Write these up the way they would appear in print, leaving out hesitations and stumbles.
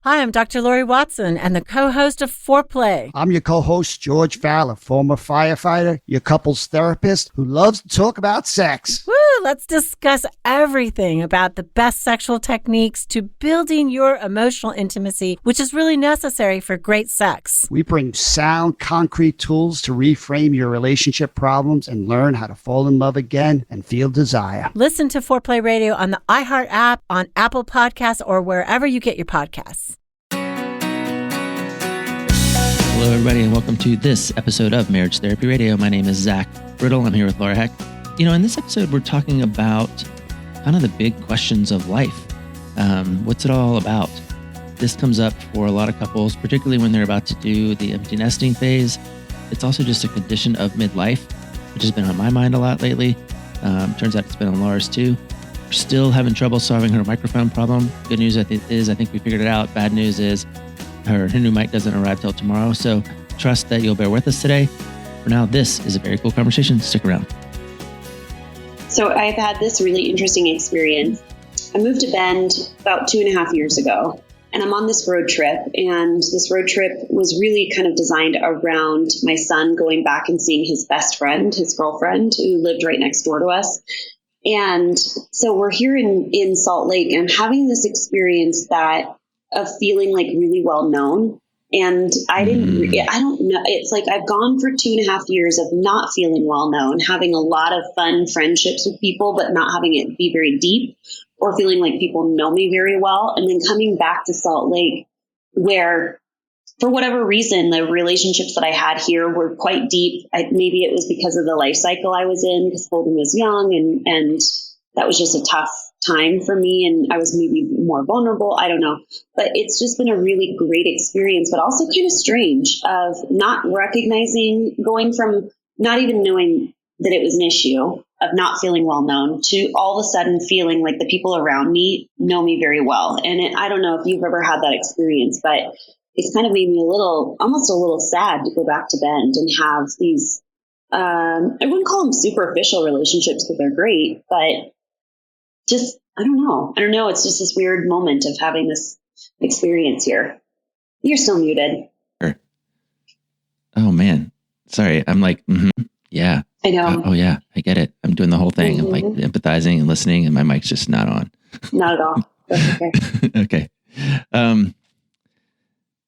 Hi, I'm Dr. Lori Watson and the co-host of Foreplay. I'm your co-host, George Fowler, former firefighter, your couples therapist who loves to talk about sex. Woo! Let's discuss everything about the best sexual techniques to building your emotional intimacy, which is really necessary for great sex. We bring sound, concrete tools to reframe your relationship problems and learn how to fall in love again and feel desire. Listen to Foreplay Radio on the iHeart app, on Apple Podcasts, or wherever you get your podcasts. Hello, everybody, and welcome to this episode of Marriage Therapy Radio. My name is Zach Brittle. I'm here with Laura Heck. You know, in this episode, we're talking about kind of the big questions of life. What's it all about? This comes up for a lot of couples, particularly when they're about to do the empty nesting phase. It's also just a condition of midlife, which has been on my mind a lot lately. Turns out it's been on Laura's too. We're still having trouble solving her microphone problem. Good news is I think we figured it out. Bad news is her new mic doesn't arrive till tomorrow. So trust that you'll bear with us today. For now, this is a very cool conversation. Stick around. So I've had this really interesting experience. I moved to Bend about 2.5 years ago, and I'm on this road trip. And this road trip was really kind of designed around my son going back and seeing his best friend, his girlfriend, who lived right next door to us. And so we're here in Salt Lake, and I'm having this experience of feeling like really well known. And I don't know. It's like I've gone for 2.5 years of not feeling well known, having a lot of fun friendships with people, but not having it be very deep or feeling like people know me very well. And then coming back to Salt Lake, where for whatever reason, the relationships that I had here were quite deep. Maybe it was because of the life cycle I was in, because Golden was young and that was just a tough time for me, and I was maybe more vulnerable. I don't know, but it's just been a really great experience, but also kind of strange of not recognizing, going from not even knowing that it was an issue of not feeling well known to all of a sudden feeling like the people around me know me very well. And I don't know if you've ever had that experience, but it's kind of made me almost a little sad to go back to Bend and have these, I wouldn't call them superficial relationships because they're great, but just, I don't know. It's just this weird moment of having this experience here. You're still muted. Sure. Oh, man. Sorry. I'm like, yeah. I know. Oh, yeah. I get it. I'm doing the whole thing. I'm like empathizing and listening, and my mic's just not on. Not at all. That's okay. Okay.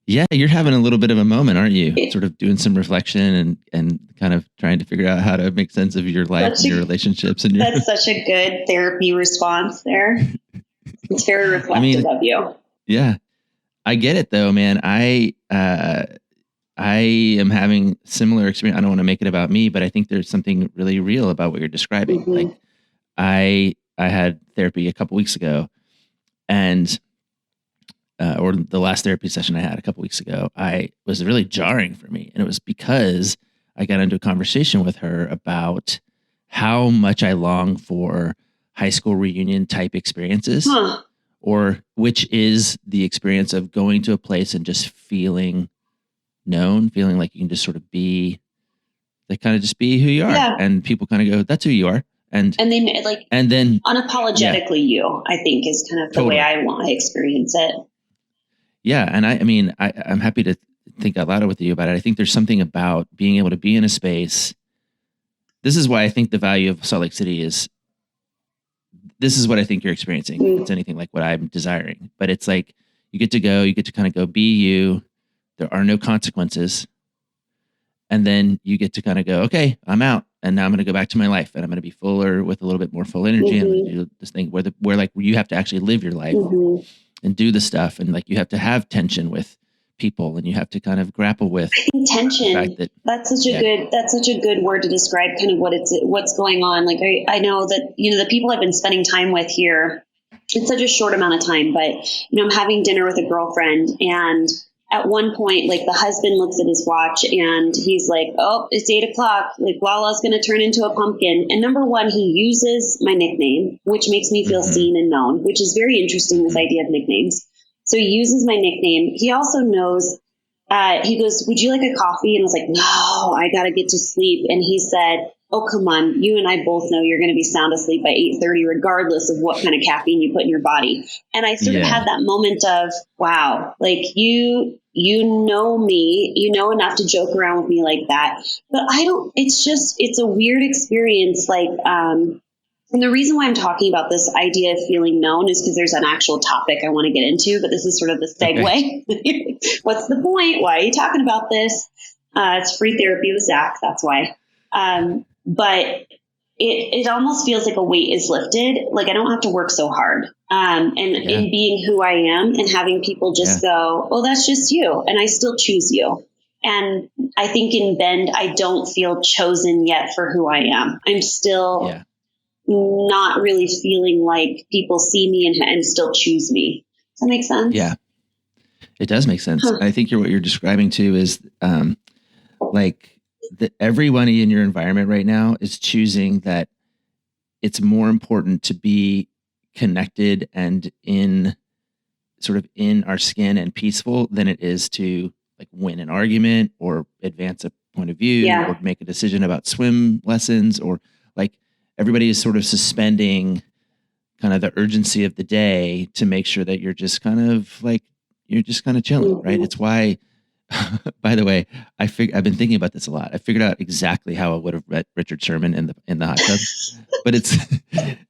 Yeah, you're having a little bit of a moment, aren't you? Sort of doing some reflection and kind of trying to figure out how to make sense of your life and your relationships. And that's such a good therapy response there. It's very reflective of you. Yeah, I get it though, man. I am having similar experience. I don't want to make it about me, but I think there's something really real about what you're describing. Mm-hmm. Like I had therapy a couple weeks ago, and or the last therapy session I had a couple weeks ago, was really jarring for me. And it was because I got into a conversation with her about how much I long for high school reunion type experiences, or which is the experience of going to a place and just feeling known, feeling like you can just sort of be, like kind of just be who you are. Yeah. And people kind of go, that's who you are. And then unapologetically you, I think is kind of the way I want to experience it. Yeah. And I'm happy to think out loud with you about it. I think there's something about being able to be in a space. This is why I think the value of Salt Lake City is, this is what I think you're experiencing. It's anything like what I'm desiring, but it's like, you get to kind of go be you. There are no consequences. And then you get to kind of go, okay, I'm out. And now I'm going to go back to my life, and I'm going to be fuller with a little bit more full energy. And do this thing where like you have to actually live your life and do the stuff. And like, you have to have tension with people, and you have to kind of grapple with tension. That's such a good word to describe kind of what's going on. Like, I know that, the people I've been spending time with here, it's such a short amount of time, but I'm having dinner with a girlfriend, and at one point, like, the husband looks at his watch and he's like, oh, it's 8:00. Like, Lala's going to turn into a pumpkin. And number one, he uses my nickname, which makes me feel seen and known, which is very interesting, this idea of nicknames. So he uses my nickname. He also knows, he goes, would you like a coffee? And I was like, no, I got to get to sleep. And he said, oh, come on, you and I both know you're going to be sound asleep by 8:30, regardless of what kind of caffeine you put in your body. And I sort of had that moment of, wow, like you know me, you know enough to joke around with me like that. But it's a weird experience. Like, and the reason why I'm talking about this idea of feeling known is because there's an actual topic I want to get into, but this is sort of the segue. Okay. What's the point? Why are you talking about this? It's free therapy with Zach. That's why. But it almost feels like a weight is lifted. Like I don't have to work so hard. In being who I am and having people just go, oh, that's just you. And I still choose you. And I think in Bend, I don't feel chosen yet for who I am. I'm still not really feeling like people see me and still choose me. Does that make sense? Yeah, it does make sense. I think what you're describing too is like everyone in your environment right now is choosing that it's more important to be connected and in our skin and peaceful than it is to like win an argument or advance a point of view or make a decision about swim lessons, or like everybody is sort of suspending kind of the urgency of the day to make sure that you're just kind of chilling, right? It's why, by the way, I've been thinking about this a lot. I figured out exactly how I would have read Richard Sherman in the hot tub, but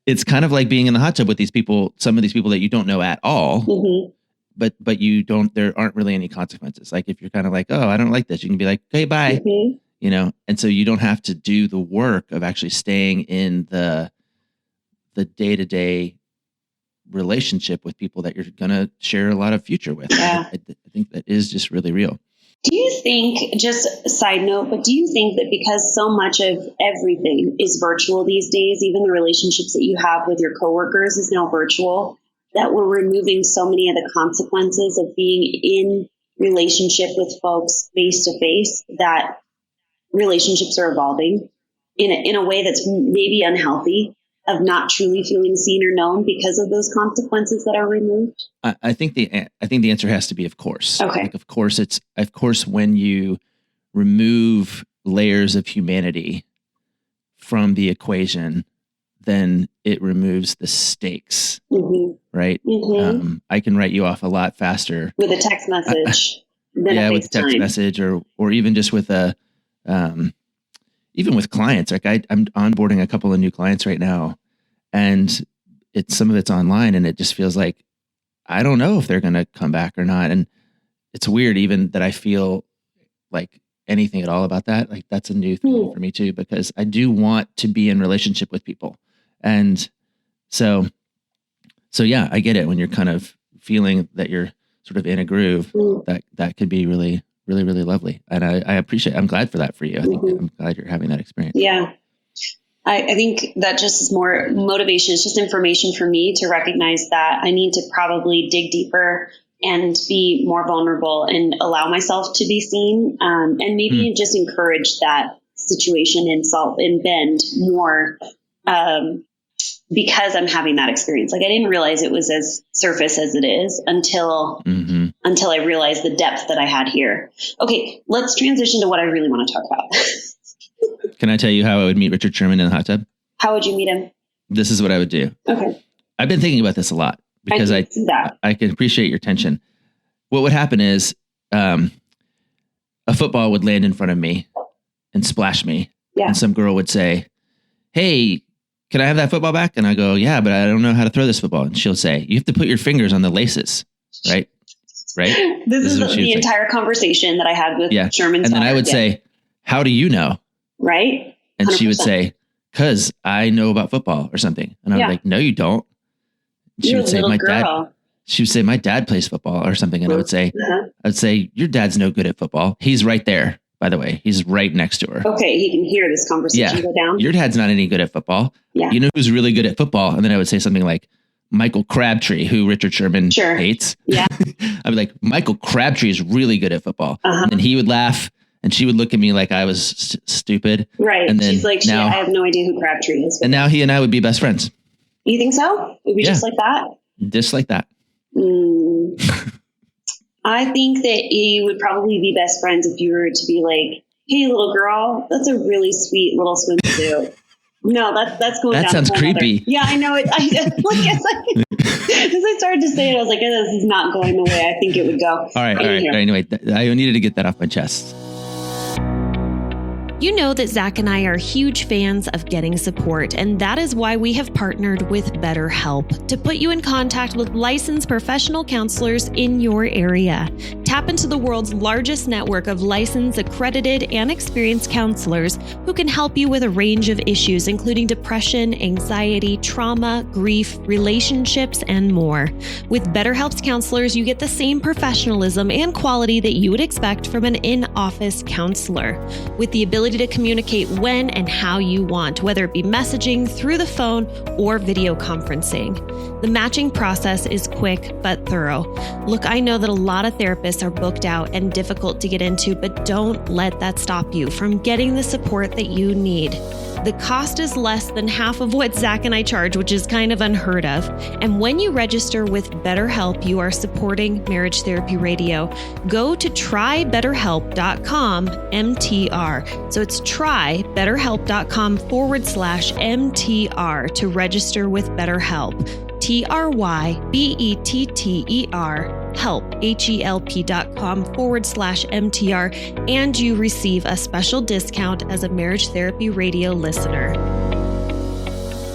it's kind of like being in the hot tub with these people, some of these people that you don't know at all, but there aren't really any consequences. Like if you're kind of like, oh, I don't like this, you can be like, okay, bye. You know, and so you don't have to do the work of actually staying in the day-to-day relationship with people that you're going to share a lot of future with. I think that is just really real. Do you think, just a side note, but do you think that because so much of everything is virtual these days, even the relationships that you have with your coworkers is now virtual, that we're removing so many of the consequences of being in relationship with folks face to face, that relationships are evolving in a way that's maybe unhealthy, of not truly feeling seen or known because of those consequences that are removed? I think the answer has to be, of course. Okay. Like, of course, when you remove layers of humanity from the equation, then it removes the stakes, right? I can write you off a lot faster with a text message. With a text message, or even just with even with clients. Like I'm onboarding a couple of new clients right now, and some of it's online, and it just feels like I don't know if they're going to come back or not. And it's weird even that I feel like anything at all about that. Like that's a new thing for me too, because I do want to be in relationship with people. And so yeah, I get it when you're kind of feeling that you're sort of in a groove. That could be really, really, really lovely. And I appreciate, I'm glad for that for you. I think I'm glad you're having that experience. Yeah. I think that just is more motivation. It's just information for me to recognize that I need to probably dig deeper and be more vulnerable and allow myself to be seen. And maybe just encourage that situation in Bend more, because I'm having that experience. Like I didn't realize it was as surface as it is until I realized the depth that I had here. Okay, let's transition to what I really want to talk about. Can I tell you how I would meet Richard Sherman in the hot tub? How would you meet him? This is what I would do. Okay. I've been thinking about this a lot because I can appreciate your tension. What would happen is a football would land in front of me and splash me. Yeah. And some girl would say, hey, can I have that football back? And I go, yeah, but I don't know how to throw this football. And she'll say, you have to put your fingers on the laces, right? Right? This is the entire conversation that I had with Sherman. And then I would say, how do you know? Right? 100%. And she would say, because I know about football or something. And I was like, no, you don't. She would say, she would say, my dad plays football or something. And I would say, your dad's no good at football. He's right there, by the way. He's right next to her. Okay. He can hear this conversation go down. Your dad's not any good at football. Yeah. You know who's really good at football? And then I would say something like Michael Crabtree, who Richard Sherman hates. Yeah. I'd be like, Michael Crabtree is really good at football. And then he would laugh. And she would look at me like I was stupid. Right. And then she's like, I have no idea who Crabtree is. And now he and I would be best friends. You think so? It would be just like that? Just like that. I think that you would probably be best friends if you were to be like, hey, little girl, that's a really sweet little swimsuit. No, that's going. That sounds creepy. Yeah, I know it. As I started to say it, I was like, this is not going the way I think it would go. All right. Anyway, I needed to get that off my chest. You know that Zach and I are huge fans of getting support, and that is why we have partnered with BetterHelp to put you in contact with licensed professional counselors in your area. Tap into the world's largest network of licensed, accredited, and experienced counselors who can help you with a range of issues, including depression, anxiety, trauma, grief, relationships, and more. With BetterHelp's counselors, you get the same professionalism and quality that you would expect from an in-office counselor, with the ability to communicate when and how you want, whether it be messaging, through the phone, or video conferencing. The matching process is quick but thorough. Look, I know that a lot of therapists are booked out and difficult to get into, but don't let that stop you from getting the support that you need. The cost is less than half of what Zach and I charge, which is kind of unheard of. And when you register with BetterHelp, you are supporting Marriage Therapy Radio. Go to trybetterhelp.com MTR. So it's trybetterhelp.com/MTR to register with BetterHelp. TRYBETTER help, HELP.com/MTR, and you receive a special discount as a Marriage Therapy Radio listener.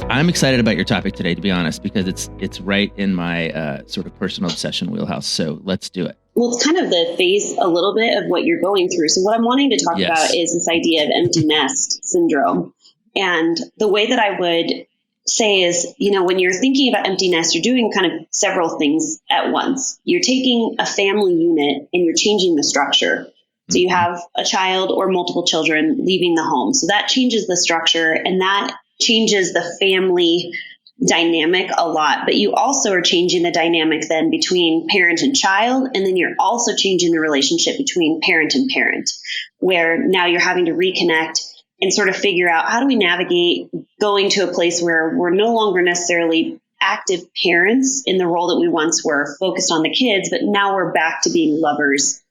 I'm excited about your topic today, to be honest, because it's right in my sort of personal obsession wheelhouse. So let's do it. Well, it's kind of the phase a little bit of what you're going through. So what I'm wanting to talk about is this idea of empty nest syndrome. And the way that I would say is, when you're thinking about empty nest, you're doing kind of several things at once. You're taking a family unit and you're changing the structure. So you have a child or multiple children leaving the home. So that changes the structure and that changes the family dynamic a lot. But you also are changing the dynamic then between parent and child. And then you're also changing the relationship between parent and parent, where now you're having to reconnect and sort of figure out, how do we navigate going to a place where we're no longer necessarily active parents in the role that we once were, focused on the kids, but now we're back to being lovers.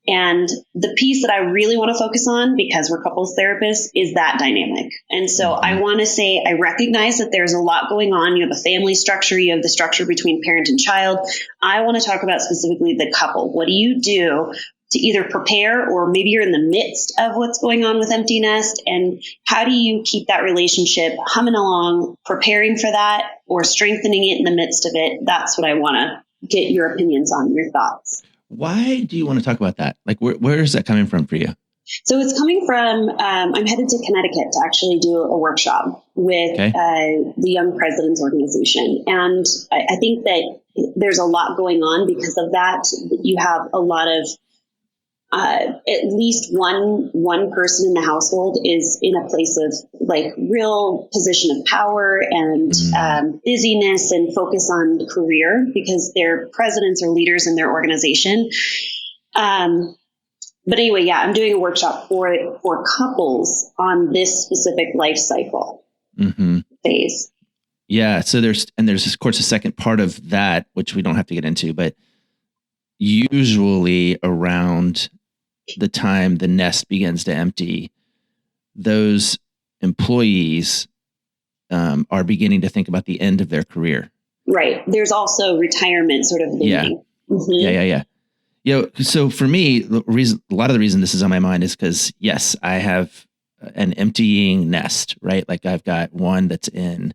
And the piece that I really want to focus on, because we're couples therapists, is that dynamic. And so I want to say, I recognize that there's a lot going on. You have a family structure, you have the structure between parent and child. I want to talk about specifically the couple. What do you do to either prepare, or maybe you're in the midst of what's going on with empty nest, and how do you keep that relationship humming along, preparing for that, or strengthening it in the midst of it? That's what I want to get your opinions on, your thoughts. Why do you want to talk about that? Like, where is that coming from for you? So it's coming from, I'm headed to Connecticut to actually do a workshop with the Young Presidents Organization. And I think that there's a lot going on because of that. You have a lot of at least one person in the household is in a place of like real position of power and busyness and focus on career because they're presidents or leaders in their organization. But anyway, I'm doing a workshop for couples on this specific life cycle phase. Yeah. So there's of course a second part of that, which we don't have to get into, but usually around the time the nest begins to empty, those employees are beginning to think about the end of their career. Right. There's also retirement sort of thinking. Yeah. So for me, a lot of the reason this is on my mind is because, yes, I have an emptying nest, right? Like I've got one that's in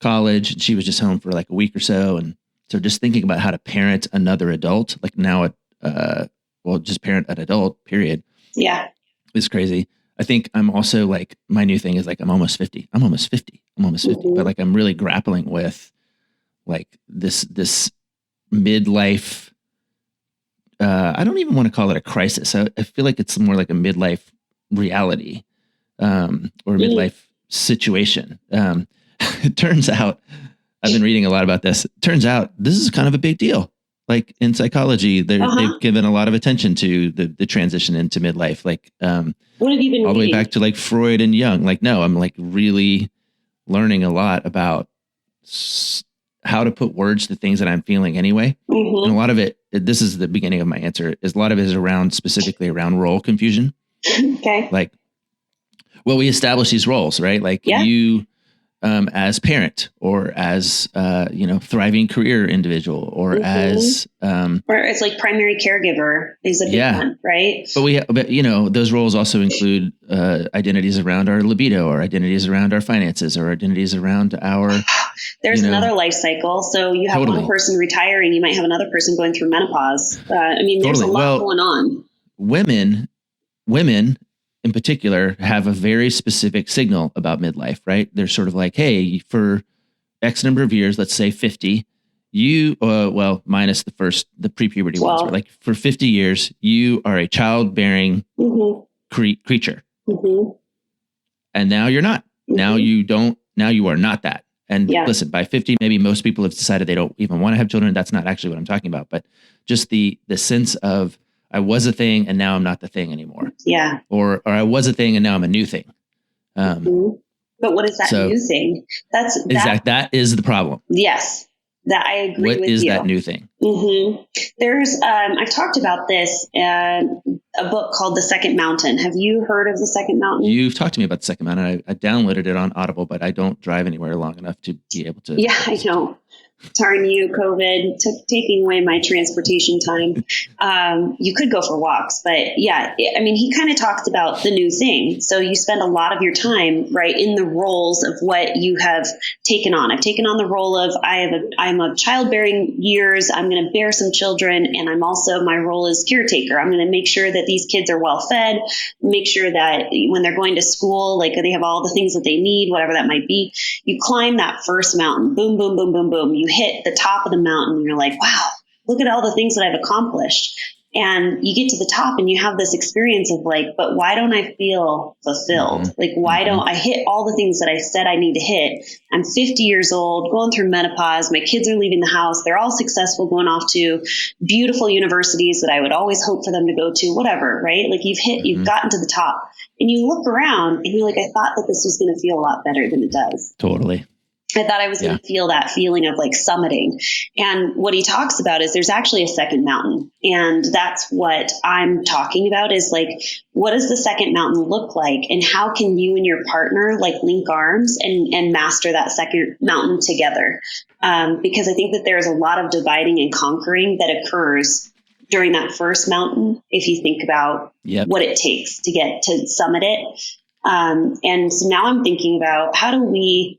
college and she was just home for like a week or so. And so just thinking about how to parent another adult, like now just parent an adult, period. Yeah. It's crazy. I think I'm also like, my new thing is like, I'm almost 50. But like, I'm really grappling with like this midlife. I don't even want to call it a crisis. I feel like it's more like a midlife reality, or midlife situation. It turns out, I've been reading a lot about this. It turns out this is kind of a big deal. Like in psychology, they've given a lot of attention to the transition into midlife. Like, what have you been all the way back to like Freud and Jung? Like, no, I'm like really learning a lot about how to put words to things that I'm feeling anyway. And a lot of it, this is the beginning of my answer, is a lot of it is specifically around role confusion. Okay. Like, well, we establish these roles, right? Like you, as parent, or as thriving career individual, or as or it's like primary caregiver is a big one, right? But those roles also include identities around our libido, or identities around our finances, or identities around our. There's another life cycle. So you have one person retiring, you might have another person going through menopause. There's a lot going on. Women in particular have a very specific signal about midlife, right? They're sort of like, hey, for X number of years, let's say 50, you, minus the pre-puberty ones, right? Like for 50 years, you are a childbearing creature. Mm-hmm. And now you're not. Mm-hmm. Now you are not that. And listen, by 50, maybe most people have decided they don't even want to have children. That's not actually what I'm talking about, but just the sense of, I was a thing and now I'm not the thing anymore. Yeah. Or I was a thing and now I'm a new thing. But what is that new thing? That is the problem. Yes. That I agree with you. What is that new thing? Mm-hmm. There's, I've talked about this, a book called The Second Mountain. Have you heard of The Second Mountain? You've talked to me about The Second Mountain. I downloaded it on Audible, but I don't drive anywhere long enough to be able to. Yeah, I know. Darn you, COVID, taking away my transportation time. You could go for walks, but he kind of talks about the new thing. So you spend a lot of your time, right, in the roles of what you have taken on. I've taken on the role of, I'm of childbearing years. I'm going to bear some children. And my role is caretaker. I'm going to make sure that these kids are well fed, make sure that when they're going to school, like they have all the things that they need, whatever that might be. You climb that first mountain, boom, boom, boom, boom, boom. You hit the top of the mountain and you're like, wow, look at all the things that I've accomplished. And you get to the top and you have this experience of like, but why don't I feel fulfilled? Mm-hmm. Like, why don't I hit all the things that I said I need to hit? I'm 50 years old, going through menopause. My kids are leaving the house. They're all successful, going off to beautiful universities that I would always hope for them to go to, whatever, right? Like you've gotten to the top and you look around and you're like, I thought that this was going to feel a lot better than it does. Totally. I thought I was going to feel that feeling of like summiting. And what he talks about is there's actually a second mountain. And that's what I'm talking about is like, what does the second mountain look like? And how can you and your partner like link arms and master that second mountain together? Because I think that there's a lot of dividing and conquering that occurs during that first mountain. If you think about what it takes to get to summit it. And so now I'm thinking about how do we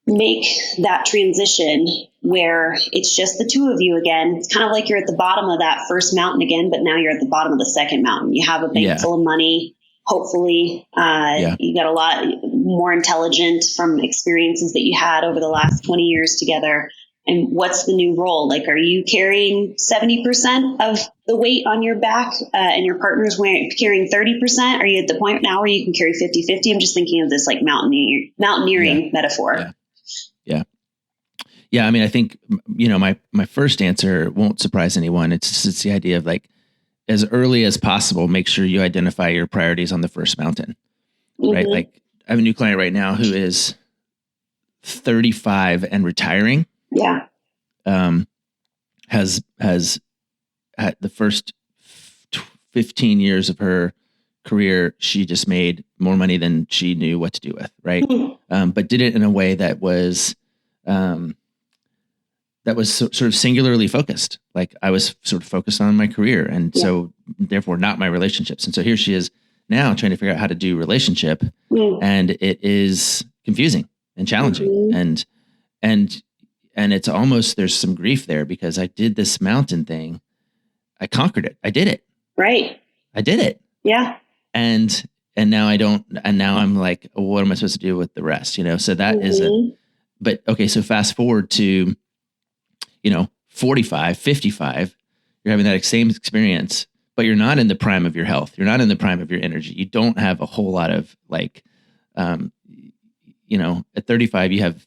make that transition where it's just the two of you again. It's kind of like you're at the bottom of that first mountain again, but now you're at the bottom of the second mountain. You have a bank full of money. Hopefully, you got a lot more intelligent from experiences that you had over the last 20 years together. And what's the new role? Like, are you carrying 70% of the weight on your back and your partner's carrying 30%? Are you at the point now where you can carry 50-50? I'm just thinking of this like mountaineering metaphor. Yeah. I mean, I think, my first answer won't surprise anyone. It's the idea of like, as early as possible, make sure you identify your priorities on the first mountain, right? Like I have a new client right now who is 35 and retiring. Yeah. Has at the first 15 years of her career, she just made more money than she knew what to do with. Right. But did it in a way that was sort of singularly focused. Like I was sort of focused on my career and so therefore not my relationships. And so here she is now trying to figure out how to do relationship and it is confusing and challenging and it's almost, there's some grief there because I did this mountain thing. I conquered it. I did it. Right. I did it. Yeah. And now I don't, and now I'm like, what am I supposed to do with the rest? So that is but okay. So fast forward to, 45, 55, you're having that same experience, but you're not in the prime of your health. You're not in the prime of your energy. You don't have a whole lot of like, at 35, you have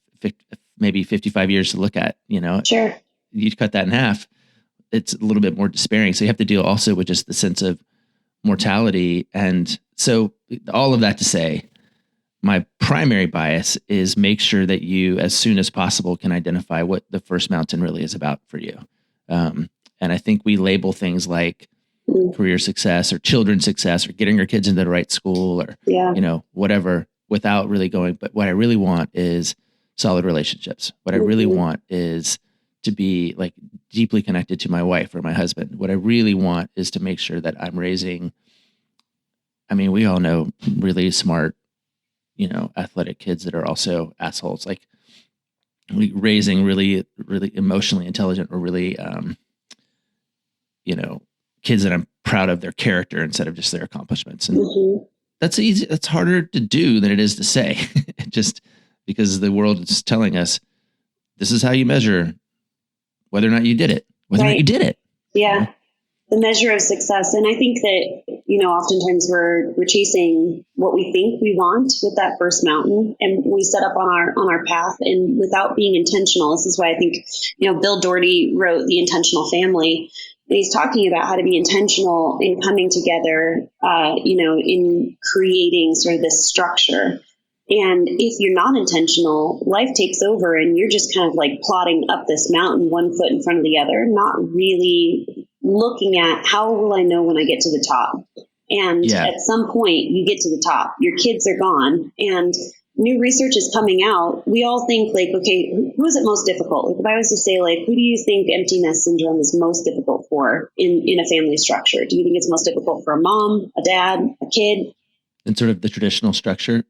maybe 55 years to look at, Sure. You cut that in half. It's a little bit more despairing. So you have to deal also with just the sense of mortality. And so all of that to say, my primary bias is make sure that you, as soon as possible, can identify what the first mountain really is about for you. And I think we label things like, career success or children's success or getting our kids into the right school or, whatever, without really going, but what I really want is solid relationships. What I really want is to be like deeply connected to my wife or my husband. What I really want is to make sure that I'm raising, we all know really smart, athletic kids that are also assholes, like raising really, really emotionally intelligent or really, kids that I'm proud of their character instead of just their accomplishments. And that's easy. That's harder to do than it is to say, just because the world is telling us this is how you measure whether or not you did it, whether or not you did it. Yeah. The measure of success. And I think that, oftentimes we're chasing what we think we want with that first mountain, and we set up on our path, and without being intentional. This is why I think, Bill Doherty wrote The Intentional Family. And he's talking about how to be intentional in coming together, in creating sort of this structure. And if you're not intentional, life takes over and you're just kind of like plodding up this mountain, one foot in front of the other, not really looking at how will I know when I get to the top. And at some point you get to the top, your kids are gone, and new research is coming out. We all think like, okay, who is it most difficult? Like if I was to say like, who do you think empty nest syndrome is most difficult for in a family structure? Do you think it's most difficult for a mom, a dad, a kid? In sort of the traditional structure,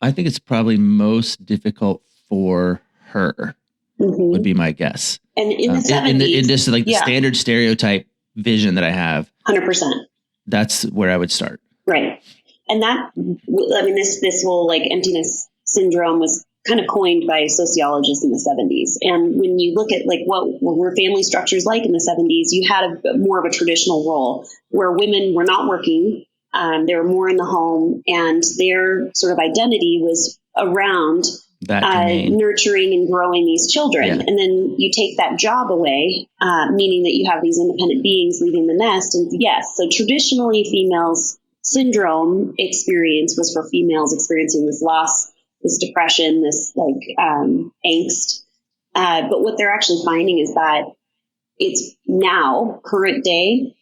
I think it's probably most difficult for her, would be my guess. And in the 70s, in this like the standard stereotype vision that I have, 100%. That's where I would start. Right. And that, this whole like emptiness syndrome was kind of coined by sociologists in the 70s. And when you look at like what were family structures like in the 70s, you had more of a traditional role where women were not working. They were more in the home, and their sort of identity was around nurturing and growing these children. Yeah. And then you take that job away, meaning that you have these independent beings leaving the nest. And yes, so traditionally females' syndrome experience was for females experiencing this loss, this depression, this like angst. But what they're actually finding is that it's now, current day,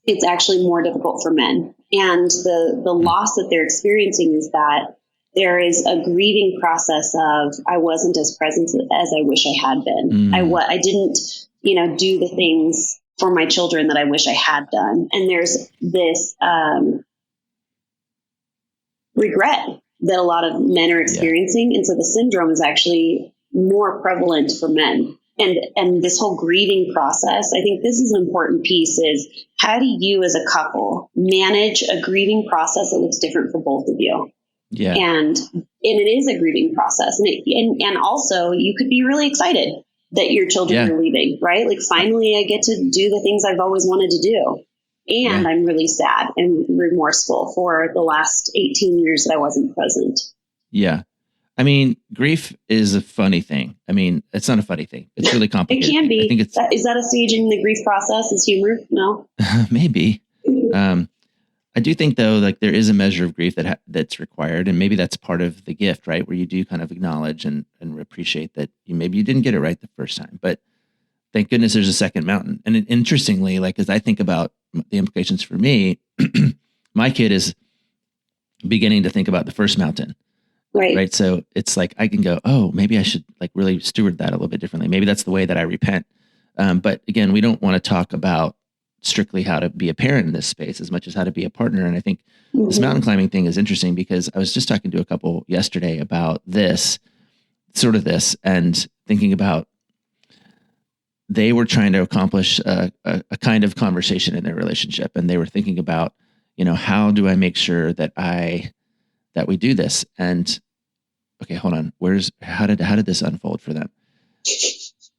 it's actually more difficult for men. And the loss that they're experiencing is that there is a grieving process of, I wasn't as present as I wish I had been. I didn't, do the things for my children that I wish I had done. And there's this regret that a lot of men are experiencing. Yeah. And so the syndrome is actually more prevalent for men. And this whole grieving process, I think this is an important piece, is how do you as a couple manage a grieving process that looks different for both of you? Yeah. And it is a grieving process. And also you could be really excited that your children are leaving, right? Like finally I get to do the things I've always wanted to do. And I'm really sad and remorseful for the last 18 years that I wasn't present. Yeah. Grief is a funny thing. It's not a funny thing. It's really complicated. It can be. I think is that a stage in the grief process? Is humor? No. Maybe. I do think though, like there is a measure of grief that's required, and maybe that's part of the gift, right? Where you do kind of acknowledge and appreciate that maybe you didn't get it right the first time, but thank goodness there's a second mountain. And interestingly, like as I think about the implications for me, my kid is beginning to think about the first mountain. Right. So it's like, I can go, oh, maybe I should like really steward that a little bit differently. Maybe that's the way that I repent. But again, we don't want to talk about strictly how to be a parent in this space as much as how to be a partner. And I think this mountain climbing thing is interesting because I was just talking to a couple yesterday about this, and thinking about they were trying to accomplish a kind of conversation in their relationship. And they were thinking about, how do I make sure that we do this? And okay, hold on. How did this unfold for them?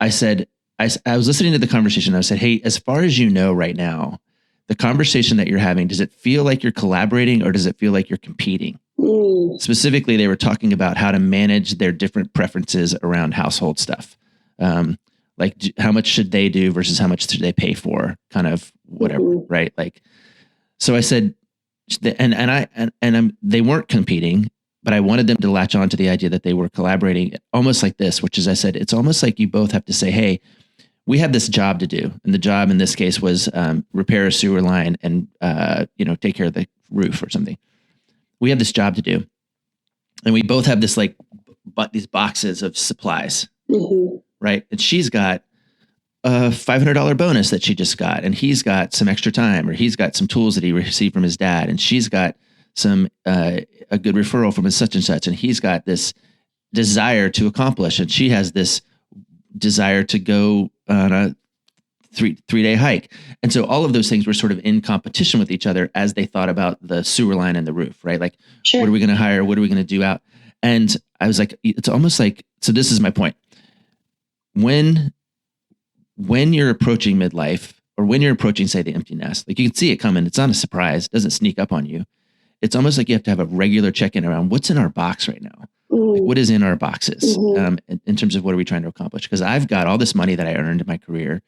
I said, I was listening to the conversation. I said, hey, as far as you know right now, the conversation that you're having, does it feel like you're collaborating or does it feel like you're competing? Specifically, they were talking about how to manage their different preferences around household stuff. Like how much should they do versus how much should they pay for, kind of whatever, right? Like, so I said, they weren't competing, but I wanted them to latch on to the idea that they were collaborating almost like this, which is I said, it's almost like you both have to say, hey, we had this job to do. And the job in this case was repair a sewer line and, take care of the roof or something. We had this job to do. And we both have this these boxes of supplies, right? And she's got a $500 bonus that she just got, and he's got some extra time, or he's got some tools that he received from his dad, and she's got some a good referral from his such and such, and he's got this desire to accomplish, and she has this desire to go on a three-day hike. And so all of those things were sort of in competition with each other as they thought about the sewer line and the roof, right? Like, Sure. What are we going to hire? What are we going to do out? And I was like, it's almost like, so this is my point. When you're approaching midlife, or when you're approaching, say, the empty nest, like, you can see it coming. It's not a surprise. It doesn't sneak up on you. It's almost like you have to have a regular check-in around what's in our box right now. Like, what is in our boxes in terms of what are we trying to accomplish? Because I've got all this money that I earned in my career,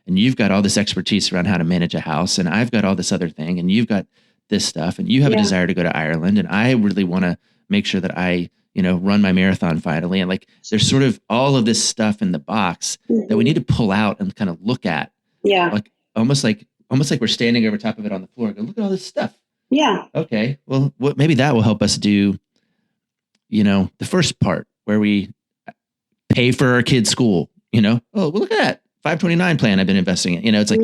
and you've got all this expertise around how to manage a house, and I've got all this other thing, and you've got this stuff, and you have a desire to go to Ireland, and I really want to make sure that I, run my marathon finally. And like, there's sort of all of this stuff in the box that we need to pull out and kind of look at. Yeah. Like almost like we're standing over top of it on the floor and go, look at all this stuff. Yeah. Okay. Well, maybe that will help us do, the first part where we pay for our kids' school, oh, well, look at that 529 plan I've been investing in, it's like,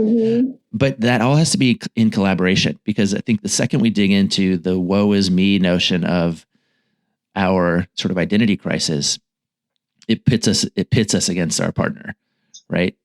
but that all has to be in collaboration, because I think the second we dig into the woe is me notion of our sort of identity crisis, it pits us against our partner, right?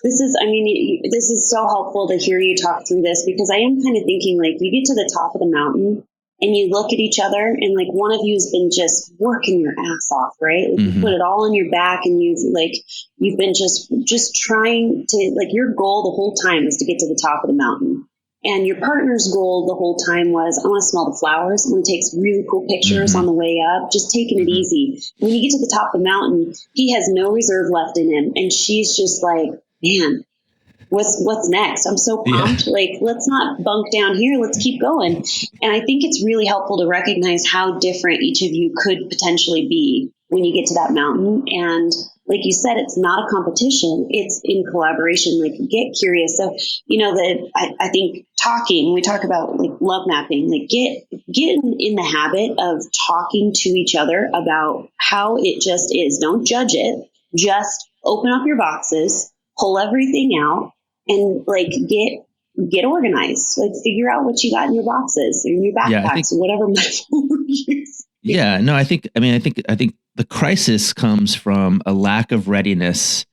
This is so helpful to hear you talk through this, because I am kind of thinking, like, you get to the top of the mountain and you look at each other, and like, one of you's been just working your ass off, right? Like, you put it all on your back, and you've been just trying to, like, your goal the whole time was to get to the top of the mountain. And your partner's goal the whole time was, I want to smell the flowers. I want to take some really cool pictures on the way up, just taking it easy. When you get to the top of the mountain, he has no reserve left in him. And she's just like, man, what's next? I'm so pumped. Like, let's not bunk down here. Let's keep going. And I think it's really helpful to recognize how different each of you could potentially be when you get to that mountain. And like you said, it's not a competition. It's in collaboration. Like, get curious. So, I think we talk about like love mapping, like get in the habit of talking to each other about how it just is. Don't judge it. Just open up your boxes, pull everything out, and like get organized. Like, figure out what you got in your boxes or in your backpacks or whatever metaphor you use. Yeah, no, I think the crisis comes from a lack of readiness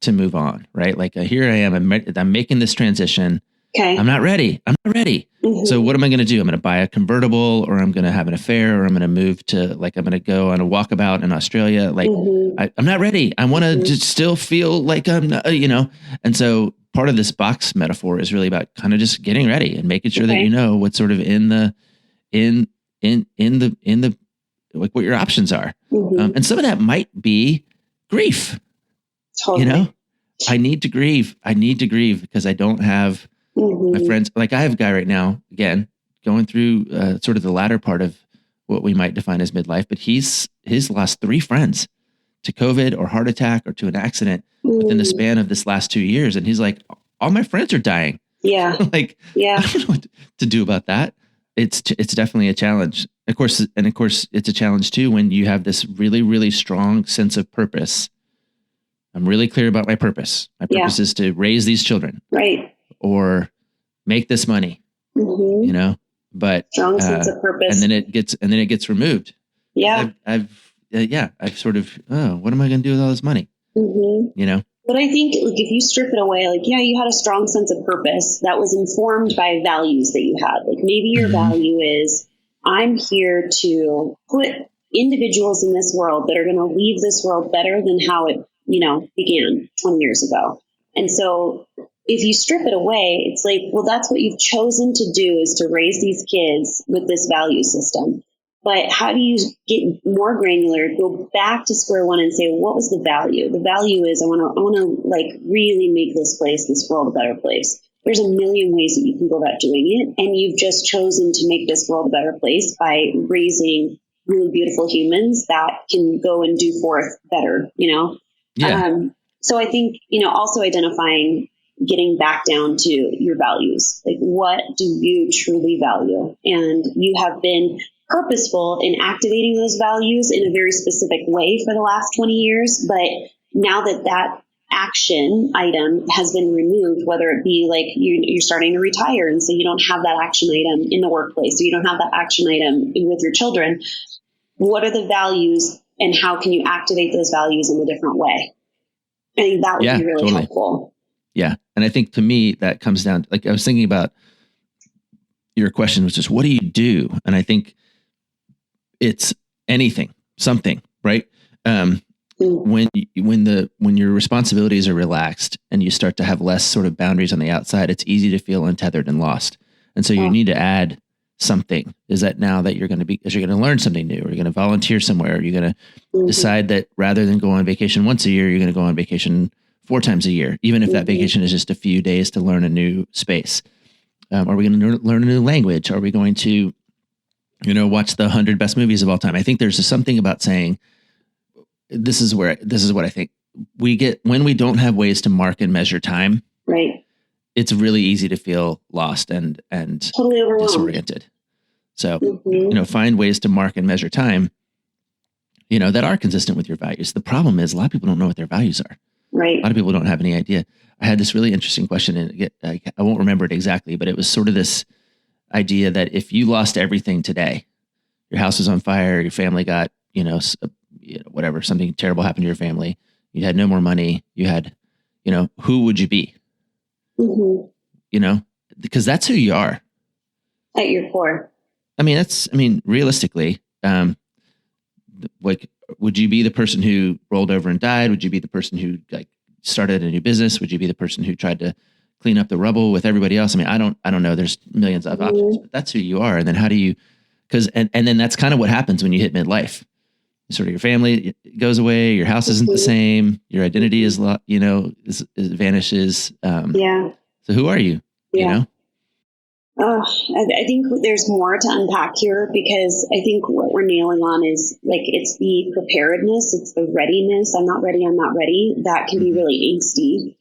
to move on, right? Like, here I am, I'm making this transition. Okay. I'm not ready. So what am I going to do? I'm going to buy a convertible, or I'm going to have an affair, or I'm going to move to, like, I'm going to go on a walkabout in Australia. Like, I'm not ready. I want to just still feel like I'm, and so part of this box metaphor is really about kind of just getting ready and making sure that what's sort of in the like what your options are. And some of that might be grief. Totally. I need to grieve because I don't have my friends. Like, I have a guy right now, again, going through sort of the latter part of what we might define as midlife, but he's lost 3 friends to COVID or heart attack or to an accident within the span of this last 2 years. And he's like, all my friends are dying. Yeah. Like, I don't know what to do about that. It's definitely a challenge. Of course, it's a challenge too when you have this really, really strong sense of purpose. I'm really clear about my purpose. My purpose is to raise these children, right, or make this money. But strong sense of purpose, and then it gets removed. Yeah, I've sort of, what am I going to do with all this money? But I think, like, if you strip it away, like, you had a strong sense of purpose that was informed by values that you had. Like, maybe your value is, I'm here to put individuals in this world that are going to leave this world better than how it, began 20 years ago. And so if you strip it away, it's like, well, that's what you've chosen to do, is to raise these kids with this value system. But how do you get more granular, go back to square one and say, well, what was the value? The value is, I want to like really make this world a better place. There's a million ways that you can go about doing it. And you've just chosen to make this world a better place by raising really beautiful humans that can go and do forth better, Yeah. So I think, also identifying, getting back down to your values. Like, what do you truly value? And you have been purposeful in activating those values in a very specific way for the last 20 years. But now that action item has been removed, whether it be like you're starting to retire, and so you don't have that action item in the workplace, or you don't have that action item with your children, what are the values and how can you activate those values in a different way? I think that would be really helpful. Yeah. And I think to me, that comes down, like I was thinking about your question was just, what do you do? And I think it's anything, something, right? When your responsibilities are relaxed and you start to have less sort of boundaries on the outside, it's easy to feel untethered and lost. And so you need to add something. Is that now that you're going to learn something new, or you're going to volunteer somewhere, or you're going to decide that rather than go on vacation once a year, you're going to go on vacation 4 times a year, even if that vacation is just a few days to learn a new space. Are we going to learn a new language? Are we going to, watch the 100 best movies of all time? I think there's just something about saying, this is what I think we get when we don't have ways to mark and measure time. Right. It's really easy to feel lost and totally disoriented. So, find ways to mark and measure time, that are consistent with your values. The problem is a lot of people don't know what their values are. Right. A lot of people don't have any idea. I had this really interesting question, and I won't remember it exactly, but it was sort of this idea that if you lost everything today, your house was on fire, your family got, whatever, something terrible happened to your family, you had no more money, you had, who would you be? Because that's who you are. At your core. Realistically, would you be the person who rolled over and died? Would you be the person who started a new business? Would you be the person who tried to clean up the rubble with everybody else? I don't know. There's millions of options, but that's who you are. And then how do you, and then that's kind of what happens when you hit midlife. Sort of your family goes away, your house isn't the same, your identity is vanishes. So who are you? I think there's more to unpack here, because I think what we're nailing on is it's the preparedness, it's the readiness. I'm not ready. That can be really angsty.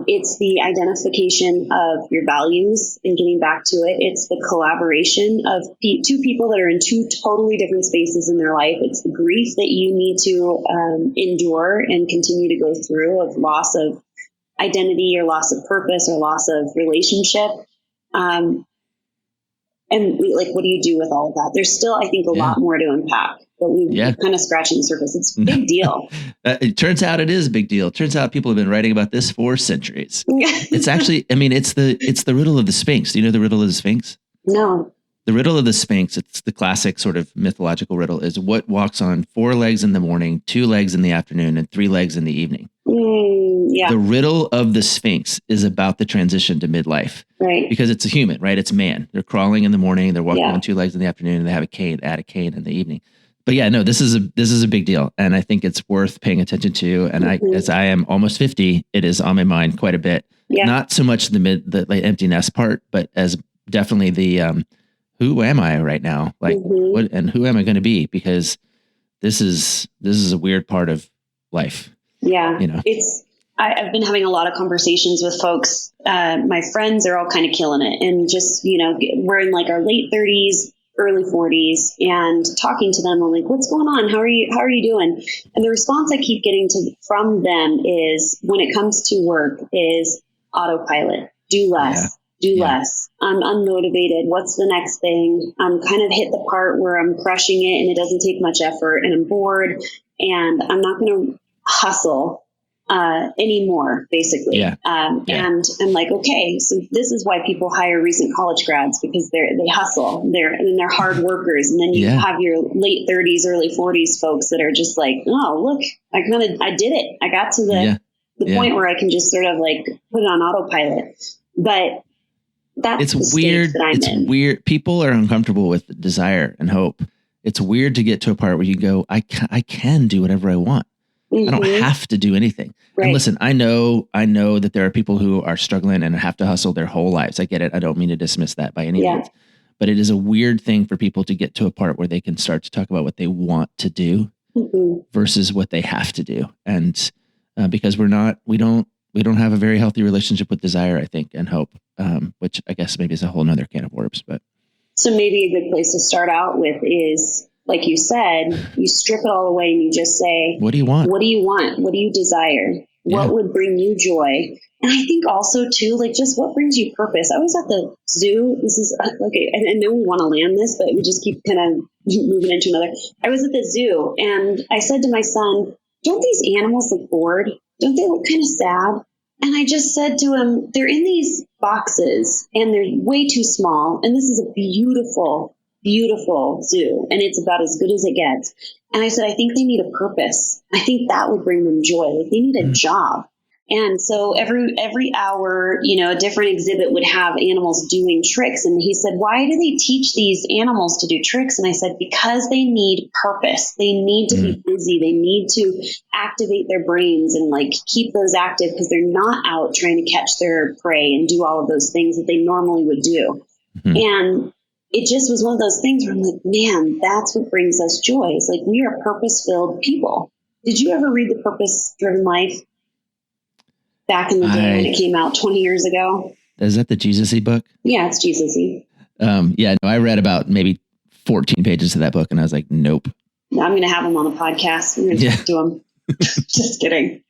It's the identification of your values and getting back to it. It's the collaboration of two people that are in two totally different spaces in their life. It's the grief that you need to endure and continue to go through, of loss of identity or loss of purpose or loss of relationship. What do you do with all of that? There's still, I think, a lot more to unpack, but we're kind of scratching the surface. It's a big deal. It turns out it is a big deal. It turns out people have been writing about this for centuries. It's actually, it's the riddle of the Sphinx. Do you know the riddle of the Sphinx? No. The riddle of the Sphinx, it's the classic sort of mythological riddle, is what walks on 4 legs in the morning, 2 legs in the afternoon, and 3 legs in the evening. The riddle of the Sphinx is about the transition to midlife. Right. Because it's a human, right? It's man. They're crawling in the morning, they're walking on 2 legs in the afternoon, and they have add a cane in the evening. But this is a big deal. And I think it's worth paying attention to. And as I am almost 50, it is on my mind quite a bit. Yeah. Not so much the empty nest part, but as definitely the, who am I right now? What, and who am I going to be? Because this is a weird part of life. Yeah. I've been having a lot of conversations with folks. My friends are all kind of killing it, and just, we're in our late 30s, early 40s, and talking to them, I'm like, what's going on? How are you doing? And the response I keep getting from them is, when it comes to work, is autopilot, do less. Do less. I'm unmotivated. What's the next thing? I'm kind of hit the part where I'm crushing it and it doesn't take much effort, and I'm bored, and I'm not going to hustle anymore, basically. And I'm like, okay, so this is why people hire recent college grads, because they hustle, they're hard workers. And then you have your late 30s, early 40s folks that are just like, oh, look, I did it. I got to the point where I can just sort of put it on autopilot. But that's weird. Weird. People are uncomfortable with desire and hope. It's weird to get to a part where you go, I can do whatever I want. I don't have to do anything. Right. And listen, I know that there are people who are struggling and have to hustle their whole lives. I get it. I don't mean to dismiss that by any means. But it is a weird thing for people to get to a part where they can start to talk about what they want to do versus what they have to do. And because we don't have a very healthy relationship with desire, I think, and hope, which I guess maybe is a whole nother can of worms. But so maybe a good place to start out with is, like you said, you strip it all away and you just say, what do you want? What do you want? What do you desire? Yeah. What would bring you joy? And I think also too, like just what brings you purpose. I was at the zoo. This is okay. I know we want to land this, but we just keep kind of moving into another. I was at the zoo and I said to my son, don't these animals look bored? Don't they look kind of sad? And I just said to him, they're in these boxes and they're way too small. And this is a beautiful, beautiful zoo. And it's about as good as it gets. And I said, I think they need a purpose. I think that would bring them joy. Like they need a job. And so every hour, a different exhibit would have animals doing tricks. And he said, why do they teach these animals to do tricks? And I said, because they need purpose. They need to be busy. They need to activate their brains and like keep those active because they're not out trying to catch their prey and do all of those things that they normally would do. Mm-hmm. And it just was one of those things where I'm like, man, that's what brings us joy. It's like we are purpose-filled people. Did you ever read The Purpose-Driven Life? Back in the day when it came out 20 years ago. Is that the Jesus-y book? Yeah, it's Jesus-y. I read about maybe 14 pages of that book and I was like, nope. I'm going to have him on the podcast. I'm going to talk to him. Just kidding.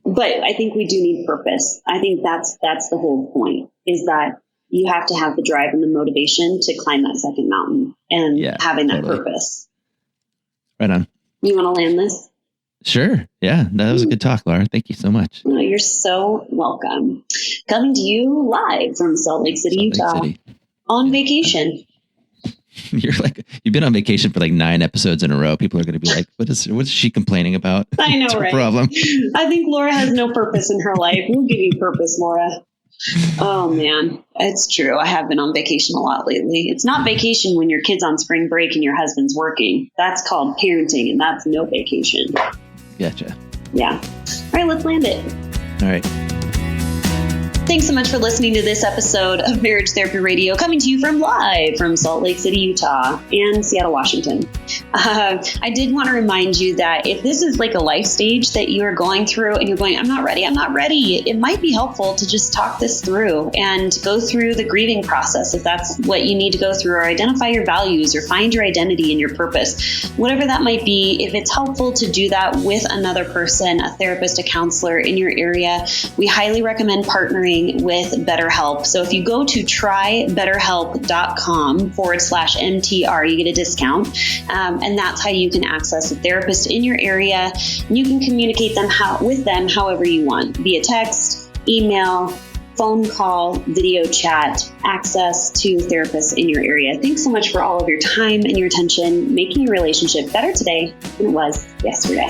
But I think we do need purpose. I think that's the whole point, is that you have to have the drive and the motivation to climb that second mountain and having that purpose. Right on. You want to land this? Sure. Yeah, that was a good talk, Laura. Thank you so much. Oh, you're so welcome. Coming to you live from Salt Lake City, Utah. On vacation. You've been on vacation for like 9 episodes in a row. People are going to be like, what is she complaining about? I know, right? Problem. I think Laura has no purpose in her life. We'll give you purpose, Laura. Oh man, it's true. I have been on vacation a lot lately. It's not vacation when your kid's on spring break and your husband's working. That's called parenting, and that's no vacation. Gotcha. Yeah. All right, let's land it. All right. Thanks so much for listening to this episode of Marriage Therapy Radio, coming to you live from Salt Lake City, Utah, and Seattle, Washington. I did want to remind you that if this is like a life stage that you are going through and you're going, I'm not ready, it might be helpful to just talk this through and go through the grieving process if that's what you need to go through, or identify your values or find your identity and your purpose, whatever that might be. If it's helpful to do that with another person, a therapist, a counselor in your area, we highly recommend partnering with BetterHelp. So if you go to trybetterhelp.com/MTR, you get a discount. And that's how you can access a therapist in your area. And you can communicate with them however you want, via text, email, phone call, video chat, access to therapists in your area. Thanks so much for all of your time and your attention, making your relationship better today than it was yesterday.